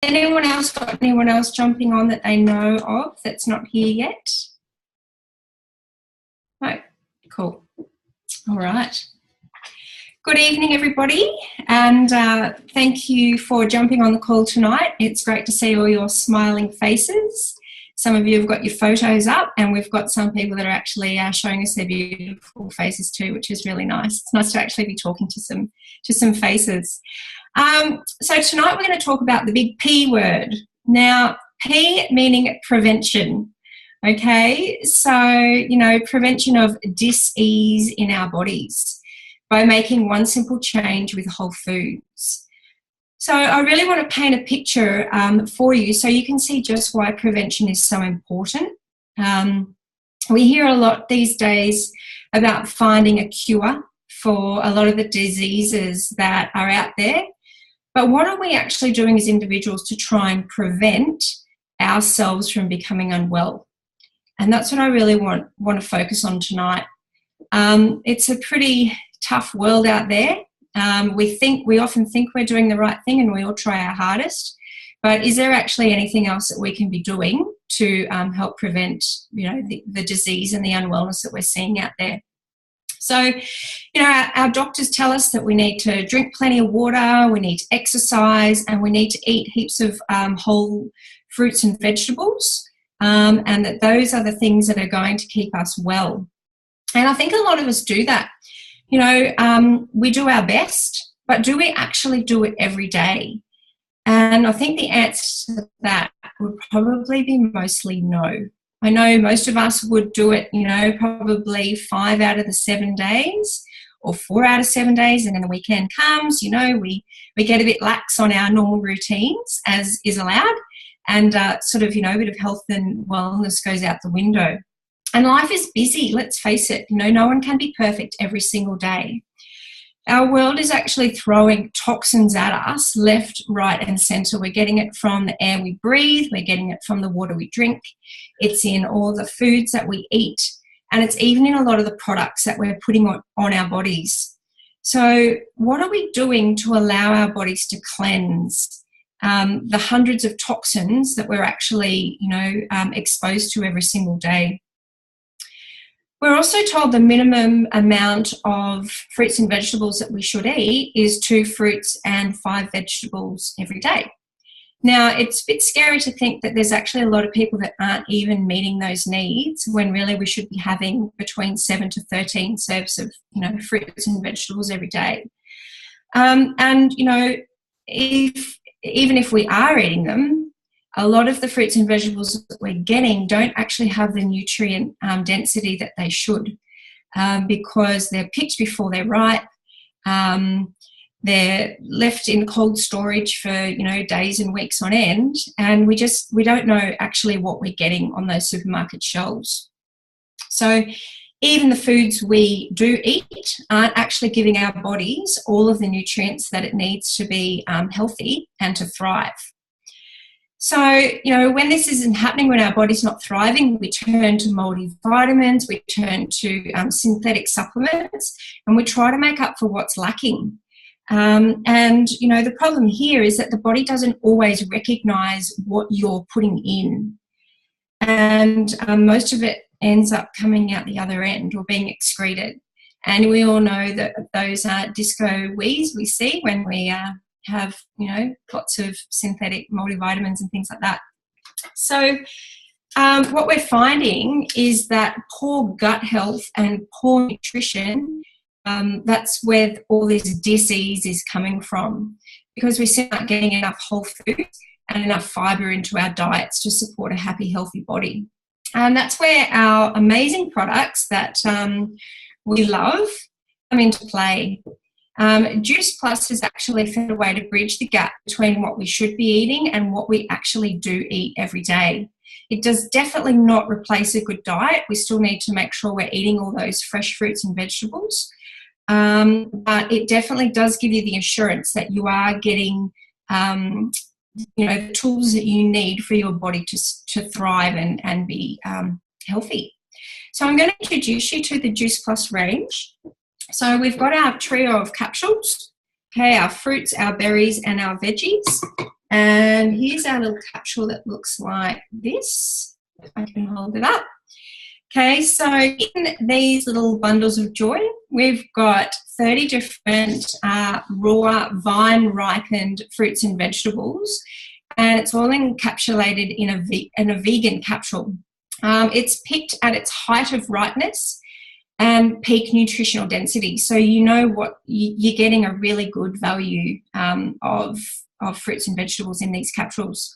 Anyone else got anyone else jumping on that they know of that's not here yet? No. Cool. All right. Good evening, everybody, and thank you for jumping on the call tonight. It's great to see all your smiling faces. Some of you have got your photos up, and we've got some people that are actually showing us their beautiful faces too, which is really nice. It's nice to actually be talking to some faces. So tonight we're going to talk about the big P word. Now, P meaning prevention. Okay, so, prevention of dis-ease in our bodies by making one simple change with whole foods. So I really want to paint a picture for you so you can see just why prevention is so important. We hear a lot these days about finding a cure for a lot of the diseases that are out there. But what are we actually doing as individuals to try and prevent ourselves from becoming unwell? And that's what I really want to focus on tonight. It's a pretty tough world out there. We often think we're doing the right thing and we all try our hardest, but is there actually anything else that we can be doing to help prevent, the disease and the unwellness that we're seeing out there? So, our doctors tell us that we need to drink plenty of water, we need to exercise, and we need to eat heaps of whole fruits and vegetables, and that those are the things that are going to keep us well. And I think a lot of us do that. We do our best, but do we actually do it every day? And I think the answer to that would probably be mostly no. I know most of us would do it, probably 5 out of the 7 days or 4 out of 7 days, and then the weekend comes, we get a bit lax on our normal routines as is allowed, and a bit of health and wellness goes out the window. And life is busy, let's face it. No one can be perfect every single day. Our world is actually throwing toxins at us left, right, and centre. We're getting it from the air we breathe. We're getting it from the water we drink. It's in all the foods that we eat. And it's even in a lot of the products that we're putting on our bodies. So what are we doing to allow our bodies to cleanse the hundreds of toxins that we're actually, exposed to every single day? We're also told the minimum amount of fruits and vegetables that we should eat is 2 fruits and 5 vegetables every day. Now, it's a bit scary to think that there's actually a lot of people that aren't even meeting those needs when really we should be having between 7 to 13 serves of, fruits and vegetables every day. Even if we are eating them, a lot of the fruits and vegetables that we're getting don't actually have the nutrient density that they should, because they're picked before they're ripe. They're left in cold storage for, days and weeks on end, and we don't know actually what we're getting on those supermarket shelves. So even the foods we do eat aren't actually giving our bodies all of the nutrients that it needs to be healthy and to thrive. So, when this isn't happening, when our body's not thriving, we turn to multivitamins, we turn to synthetic supplements, and we try to make up for what's lacking. The problem here is that the body doesn't always recognise what you're putting in. And most of it ends up coming out the other end or being excreted. And we all know that those disco wees we see when we have, lots of synthetic multivitamins and things like that. So what we're finding is that poor gut health and poor nutrition, that's where all this disease is coming from, because we're not getting enough whole foods and enough fibre into our diets to support a happy, healthy body. And that's where our amazing products that we love come into play. Juice Plus has actually found a way to bridge the gap between what we should be eating and what we actually do eat every day. It does definitely not replace a good diet. We still need to make sure we're eating all those fresh fruits and vegetables. But it definitely does give you the assurance that you are getting the tools that you need for your body to thrive and be healthy. So I'm going to introduce you to the Juice Plus range. So we've got our trio of capsules, okay, our fruits, our berries, and our veggies. And here's our little capsule that looks like this. If I can hold it up. Okay, so in these little bundles of joy, we've got 30 different raw vine-ripened fruits and vegetables, and it's all encapsulated in a vegan capsule. It's picked at its height of ripeness and peak nutritional density, so you know what you're getting a really good value of fruits and vegetables in these capsules.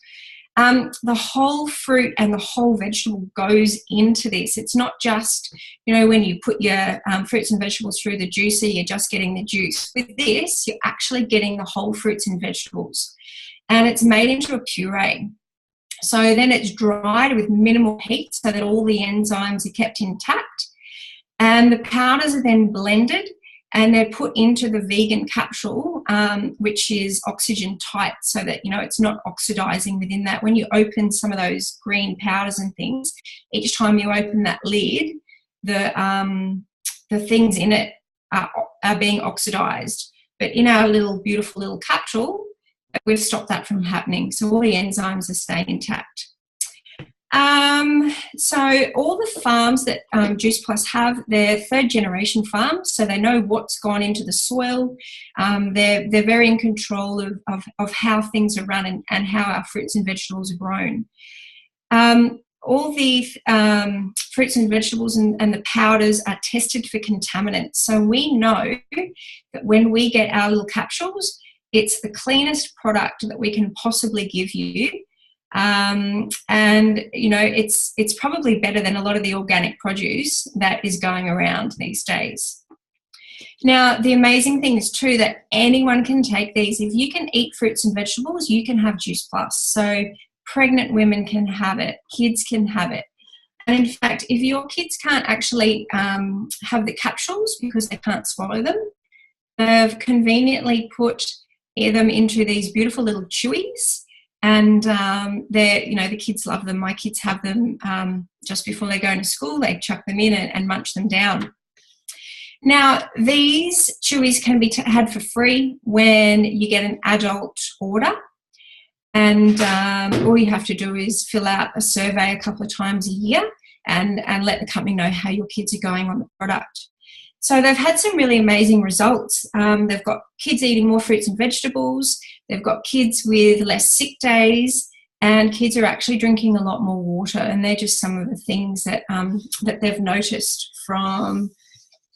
The whole fruit and the whole vegetable goes into this. It's not just, you know, when you put your fruits and vegetables through the juicer, you're just getting the juice. With this, you're actually getting the whole fruits and vegetables. And it's made into a puree. So then it's dried with minimal heat so that all the enzymes are kept intact. And the powders are then blended and they're put into the vegan capsule, which is oxygen tight, so that, you know, it's not oxidizing within that. When you open some of those green powders and things, each time you open that lid, the things in it are being oxidized. But in our little beautiful little capsule, we've stopped that from happening. So all the enzymes are staying intact. So all the farms that Juice Plus have, they're third generation farms, so they know what's gone into the soil. They're very in control of how things are run and how our fruits and vegetables are grown. All the fruits and vegetables and the powders are tested for contaminants. So we know that when we get our little capsules, it's the cleanest product that we can possibly give you. And you know, it's probably better than a lot of the organic produce that is going around these days. Now, the amazing thing is too that anyone can take these. If you can eat fruits and vegetables, you can have Juice Plus. So pregnant women can have it, kids can have it. And in fact, if your kids can't actually have the capsules because they can't swallow them, they've conveniently put them into these beautiful little chewies. And they're, you know, the kids love them. My kids have them just before they go into school. They chuck them in and munch them down. Now, these chewies can be had for free when you get an adult order. And all you have to do is fill out a survey a couple of times a year and let the company know how your kids are going on the product. So they've had some really amazing results. They've got kids eating more fruits and vegetables. They've got kids with less sick days, and kids are actually drinking a lot more water. And they're just some of the things that that they've noticed from,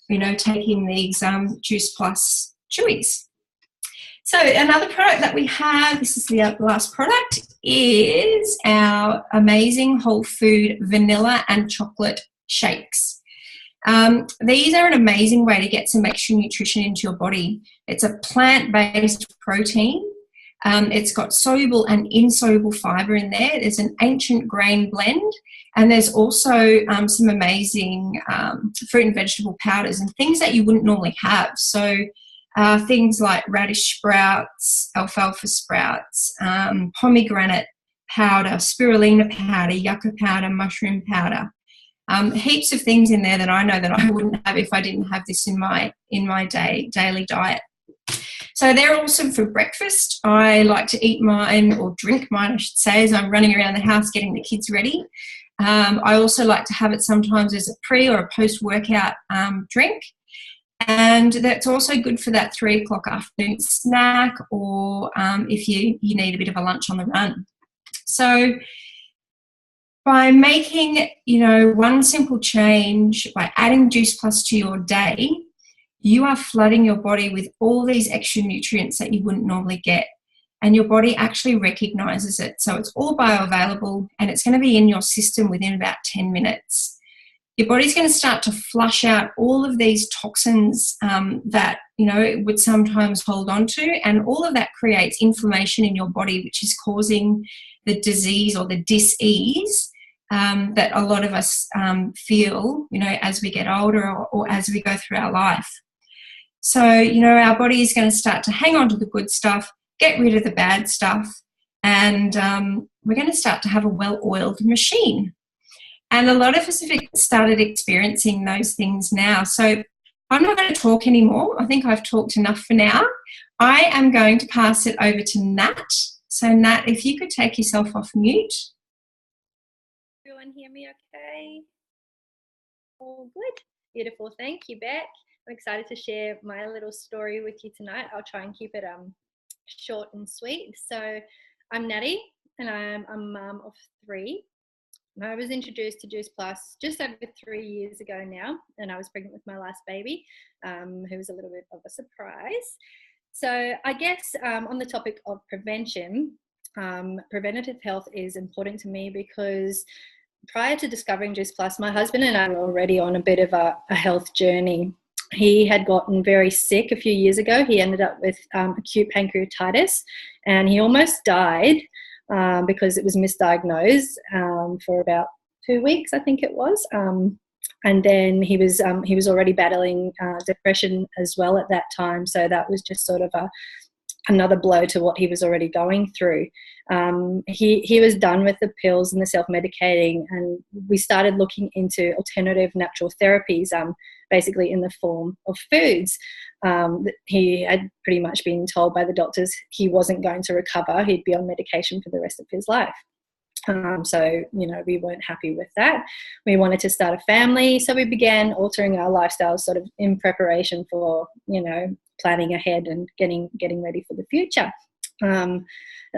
you know, taking these Juice Plus chewies. So another product that we have, this is the last product, is our amazing whole food vanilla and chocolate shakes. These are an amazing way to get some extra nutrition into your body. It's a plant-based protein. It's got soluble and insoluble fibre in there. There's an ancient grain blend, and there's also some amazing fruit and vegetable powders and things that you wouldn't normally have. So things like radish sprouts, alfalfa sprouts, pomegranate powder, spirulina powder, yucca powder, mushroom powder. Heaps of things in there that I know that I wouldn't have if I didn't have this in my daily diet. So they're awesome for breakfast. I like to eat mine, or drink mine, I should say, as I'm running around the house getting the kids ready. I also like to have it sometimes as a pre or a post-workout drink. And that's also good for that 3 o'clock afternoon snack, or if you need a bit of a lunch on the run. So by making, you know, one simple change, by adding Juice Plus to your day, you are flooding your body with all these extra nutrients that you wouldn't normally get. And your body actually recognises it. So it's all bioavailable, and it's going to be in your system within about 10 minutes. Your body's going to start to flush out all of these toxins that, you know, it would sometimes hold on to. And all of that creates inflammation in your body, which is causing the disease or the dis-ease that a lot of us feel, you know, as we get older or as we go through our life. So, you know, our body is going to start to hang on to the good stuff, get rid of the bad stuff, and we're going to start to have a well-oiled machine. And a lot of us have started experiencing those things now. So I'm not going to talk anymore. I think I've talked enough for now. I am going to pass it over to Nat So Nat, if you could take yourself off mute. Everyone hear me okay? All good. Beautiful. Thank you, Bec. I'm excited to share my little story with you tonight. I'll try and keep it short and sweet. So I'm Nettie and I'm a mum of 3. And I was introduced to Juice Plus just over 3 years ago now, and I was pregnant with my last baby, who was a little bit of a surprise. So I guess on the topic of prevention, preventative health is important to me because prior to discovering Juice Plus, my husband and I were already on a bit of a health journey. He had gotten very sick a few years ago. He ended up with acute pancreatitis, and he almost died because it was misdiagnosed for about 2 weeks, I think it was. And then he was already battling depression as well at that time. So that was just sort of another blow to what he was already going through. He was done with the pills and the self-medicating, and we started looking into alternative natural therapies, basically in the form of foods. He had pretty much been told by the doctors he wasn't going to recover. He'd be on medication for the rest of his life. So, we weren't happy with that. We wanted to start a family, so we began altering our lifestyles sort of in preparation for, planning ahead and getting ready for the future.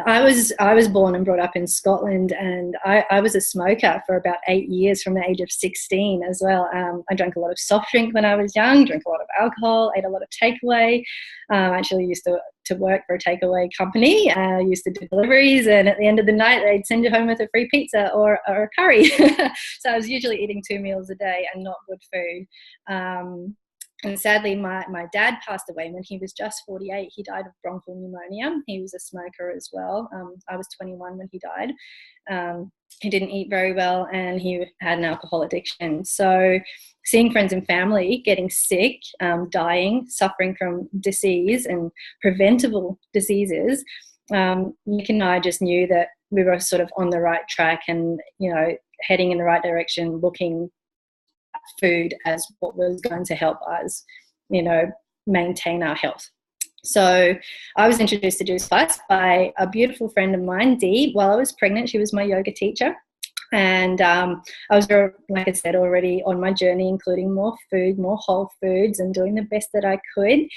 I was born and brought up in Scotland, and I was a smoker for about 8 years from the age of 16 as well. I drank a lot of soft drink when I was young, drank a lot of alcohol, ate a lot of takeaway. I actually used to work for a takeaway company. I used to do deliveries, and at the end of the night they'd send you home with a free pizza or a curry. So I was usually eating 2 meals a day and not good food. And sadly, my dad passed away when he was just 48. He died of bronchial pneumonia. He was a smoker as well. I was 21 when he died. He didn't eat very well, and he had an alcohol addiction. So seeing friends and family getting sick, dying, suffering from disease and preventable diseases, Nick and I just knew that we were sort of on the right track and, heading in the right direction, looking food as what was going to help us, maintain our health. So I was introduced to Juice Plus by a beautiful friend of mine, Dee, while I was pregnant. She was my yoga teacher. And I was, like I said, already on my journey, including more food, more whole foods, and doing the best that I could.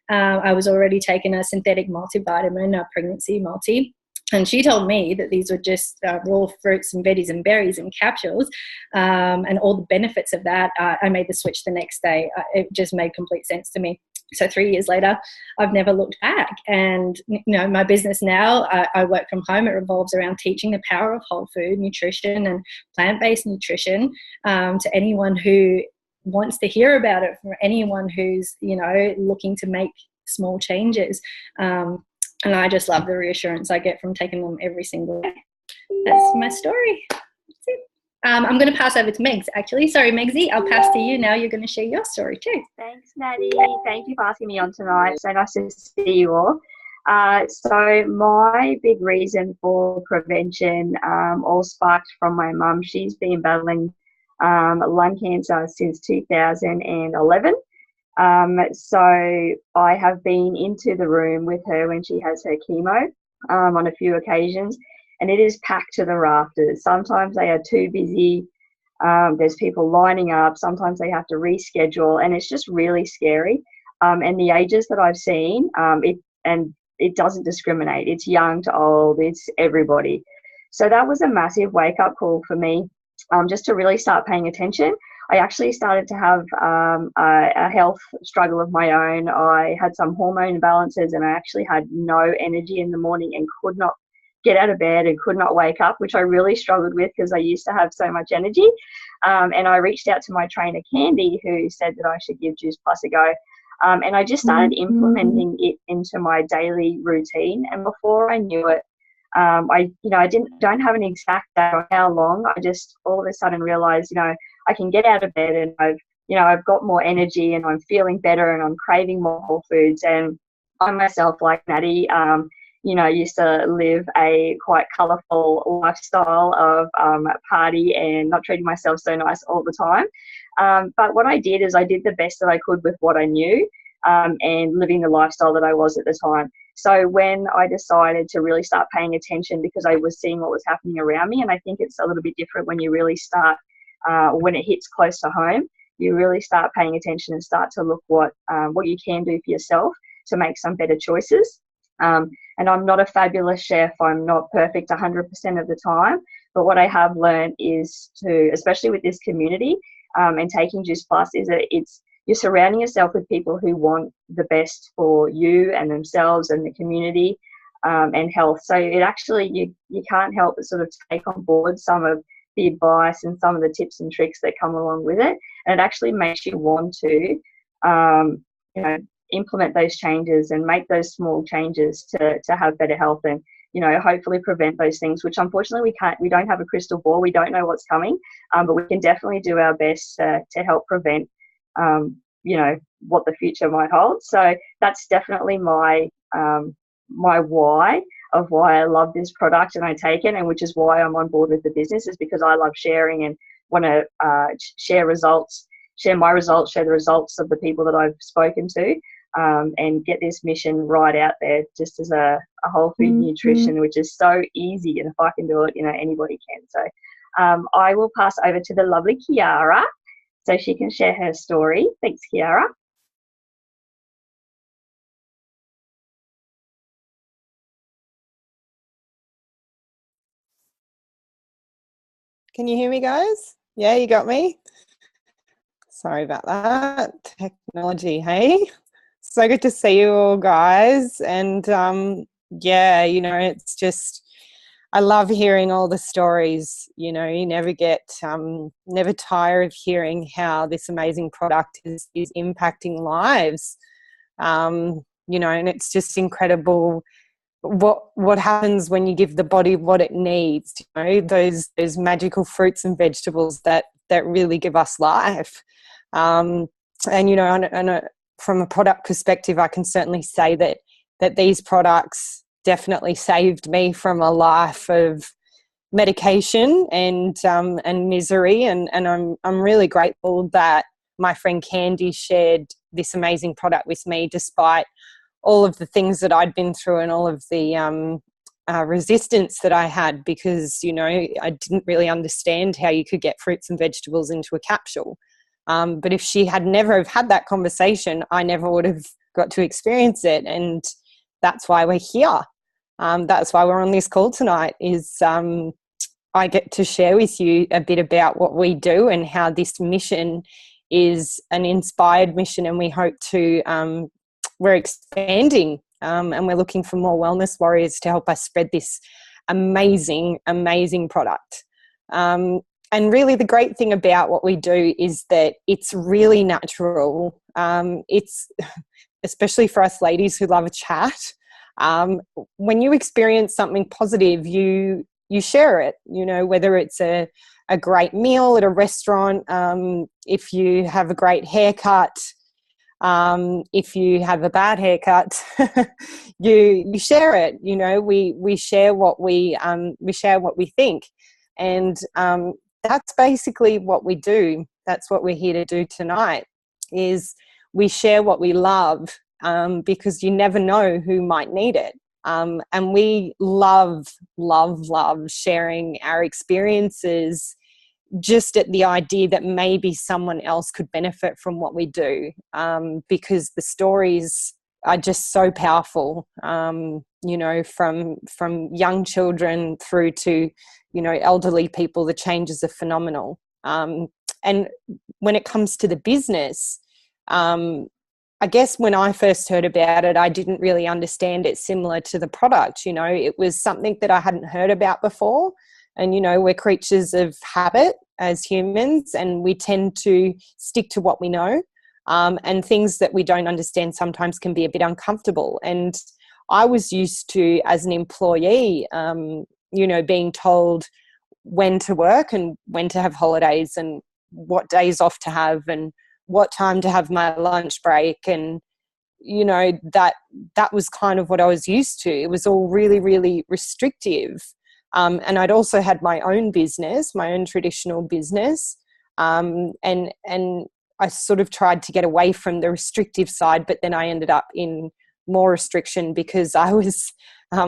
I was already taking a synthetic multivitamin, a pregnancy multi. And she told me that these were just raw fruits and veggies and berries and capsules, and all the benefits of that. I made the switch the next day. It just made complete sense to me. So 3 years later, I've never looked back. And, my business now, I work from home. It revolves around teaching the power of whole food nutrition and plant-based nutrition to anyone who wants to hear about it, for anyone who's, looking to make small changes. And I just love the reassurance I get from taking them every single day. That's my story. That's it. I'm going to pass over to Megs, actually. Sorry, Megsie, I'll pass to you now. You're going to share your story too. Thanks, Natty. Thank you for asking me on tonight. So nice to see you all. So my big reason for prevention all sparked from my mum. She's been battling lung cancer since 2011. So I have been into the room with her when she has her chemo on a few occasions, and it is packed to the rafters. Sometimes they are too busy. There's people lining up. Sometimes they have to reschedule, and it's just really scary. And the ages that I've seen, it doesn't discriminate. It's young to old. It's everybody. So that was a massive wake-up call for me, just to really start paying attention. I actually started to have a health struggle of my own. I had some hormone imbalances, and I actually had no energy in the morning and could not get out of bed and could not wake up, which I really struggled with because I used to have so much energy. And I reached out to my trainer, Candy, who said that I should give Juice Plus a go. And I just started implementing it into my daily routine. And before I knew it, I don't have an exact day or how long. I just all of a sudden realized, I can get out of bed and I've got more energy and I'm feeling better and I'm craving more whole foods. And I myself, like Natty, used to live a quite colourful lifestyle of party and not treating myself so nice all the time. But what I did is I did the best that I could with what I knew and living the lifestyle that I was at the time. So when I decided to really start paying attention, because I was seeing what was happening around me, and I think it's a little bit different when you really start, when it hits close to home, you really start paying attention and start to look what you can do for yourself to make some better choices. And I'm not a fabulous chef. I'm not perfect 100% of the time. But what I have learned is to, especially with this community and taking Juice Plus, is that you're surrounding yourself with people who want the best for you and themselves and the community and health. So it actually, you can't help but sort of take on board some of the advice and some of the tips and tricks that come along with it. And it actually makes you want to, implement those changes and make those small changes to have better health and, hopefully prevent those things, which unfortunately we don't have a crystal ball. We don't know what's coming, but we can definitely do our best to help prevent, what the future might hold. So that's definitely my why of why I love this product and I take it, and which is why I'm on board with the business, is because I love sharing and want to share my results, share the results of the people that I've spoken to, and get this mission right out there, just as a whole food nutrition, which is so easy. And if I can do it, anybody can. So I will pass over to the lovely Chiara so she can share her story. Thanks, Chiara. Can you hear me, guys? Yeah, you got me? Sorry about that. Technology, hey? So good to see you all, guys. And it's just, I love hearing all the stories. You never get, never tire of hearing how this amazing product is impacting lives. And it's just incredible what happens when you give the body what it needs, those magical fruits and vegetables that really give us life. And from a product perspective, I can certainly say that these products definitely saved me from a life of medication and misery, and I'm really grateful that my friend Candy shared this amazing product with me, despite all of the things that I'd been through and all of the resistance that I had, because, I didn't really understand how you could get fruits and vegetables into a capsule. But if she had never have had that conversation, I never would have got to experience it. And that's why we're here. That's why we're on this call tonight, is I get to share with you a bit about what we do and how this mission is an inspired mission, and we hope to we're expanding and we're looking for more wellness warriors to help us spread this amazing product. And really the great thing about what we do is that it's really natural. It's especially for us ladies who love a chat. When you experience something positive, you share it, whether it's a great meal at a restaurant, if you have a great haircut, if you have a bad haircut, you share it. We share what we think, and that's basically what we do. That's what we're here to do tonight, is we share what we love, because you never know who might need it. And we love sharing our experiences, just at the idea that maybe someone else could benefit from what we do, because the stories are just so powerful, from young children through to, elderly people. The changes are phenomenal. And when it comes to the business, I guess when I first heard about it, I didn't really understand it similar to the product. It was something that I hadn't heard about before. And, we're creatures of habit as humans, and we tend to stick to what we know. And things that we don't understand sometimes can be a bit uncomfortable. And I was used to, as an employee, being told when to work and when to have holidays and what days off to have and what time to have my lunch break. And, that was kind of what I was used to. It was all really, really restrictive. And I'd also had my own business, my own traditional business. And I sort of tried to get away from the restrictive side, but then I ended up in more restriction because I was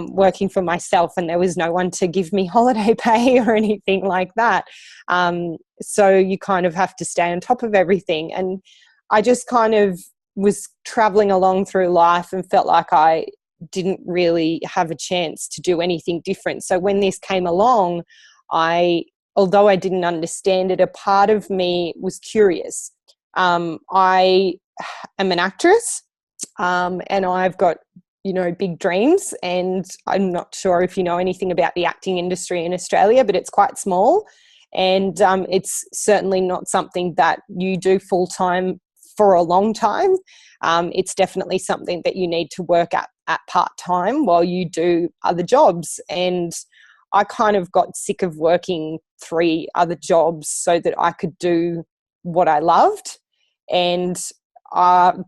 working for myself and there was no one to give me holiday pay or anything like that. So you kind of have to stay on top of everything. And I just kind of was traveling along through life and felt like I didn't really have a chance to do anything different. So when this came along, although I didn't understand it, a part of me was curious. I am an actress, and I've got, big dreams, and I'm not sure if you know anything about the acting industry in Australia, but it's quite small, and it's certainly not something that you do full-time for a long time. It's definitely something that you need to work at part-time while you do other jobs. And I kind of got sick of working 3 other jobs so that I could do what I loved. And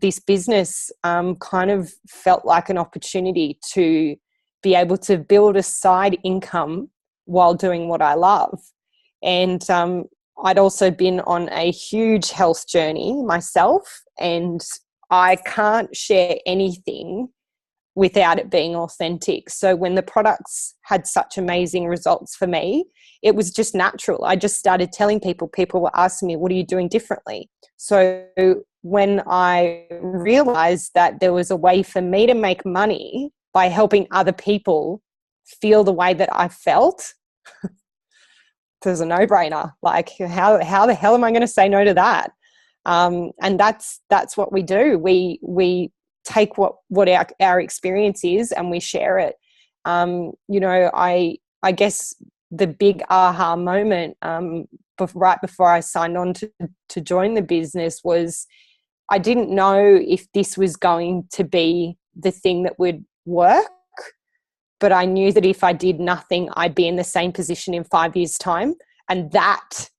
this business kind of felt like an opportunity to be able to build a side income while doing what I love. And I'd also been on a huge health journey myself, and I can't share anything without it being authentic. So when the products had such amazing results for me, it was just natural. I just started telling people were asking me, what are you doing differently? So when I realized that there was a way for me to make money by helping other people feel the way that I felt, it was a no-brainer. Like, how the hell am I going to say no to that? And that's what we do. We take what our experience is and we share it. I guess the big aha moment right before I signed on to join the business was I didn't know if this was going to be the thing that would work, but I knew that if I did nothing, I'd be in the same position in 5 years' time. And that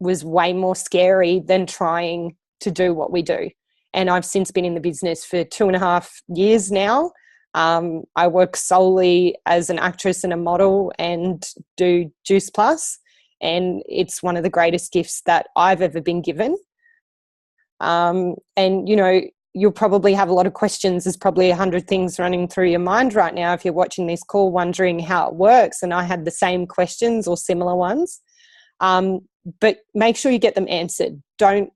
was way more scary than trying to do what we do. And I've since been in the business for 2.5 years now. I work solely as an actress and a model and do Juice Plus. And it's one of the greatest gifts that I've ever been given. And, you'll probably have a lot of questions. There's probably 100 things running through your mind right now if you're watching this call wondering how it works. And I had the same questions or similar ones. But make sure you get them answered. Don't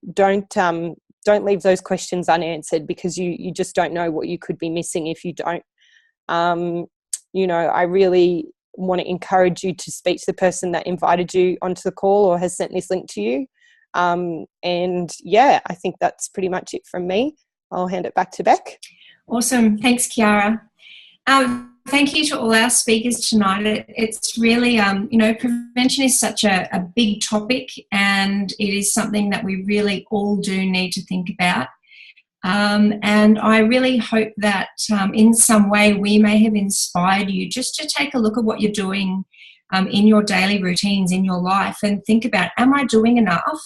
leave those questions unanswered, because you just don't know what you could be missing if you don't. I really want to encourage you to speak to the person that invited you onto the call or has sent this link to you. I think that's pretty much it from me. I'll hand it back to Bec. Awesome. Thanks, Chiara. Thank you to all our speakers tonight. It's really, prevention is such a big topic, and it is something that we really all do need to think about. And I really hope that in some way we may have inspired you just to take a look at what you're doing in your daily routines, in your life, and think about, am I doing enough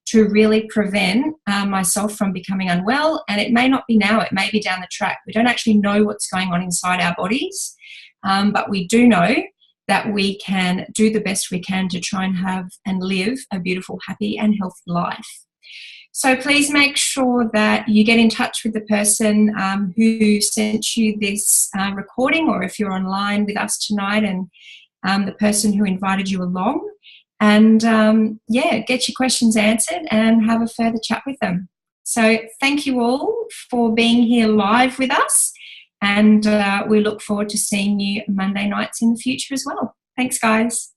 to really prevent myself from becoming unwell? And it may not be now, it may be down the track. We don't actually know what's going on inside our bodies, but we do know that we can do the best we can to try and have and live a beautiful, happy and healthy life. So please make sure that you get in touch with the person who sent you this recording, or if you're online with us tonight, and the person who invited you along. And get your questions answered and have a further chat with them. So thank you all for being here live with us, and we look forward to seeing you Monday nights in the future as well. Thanks, guys.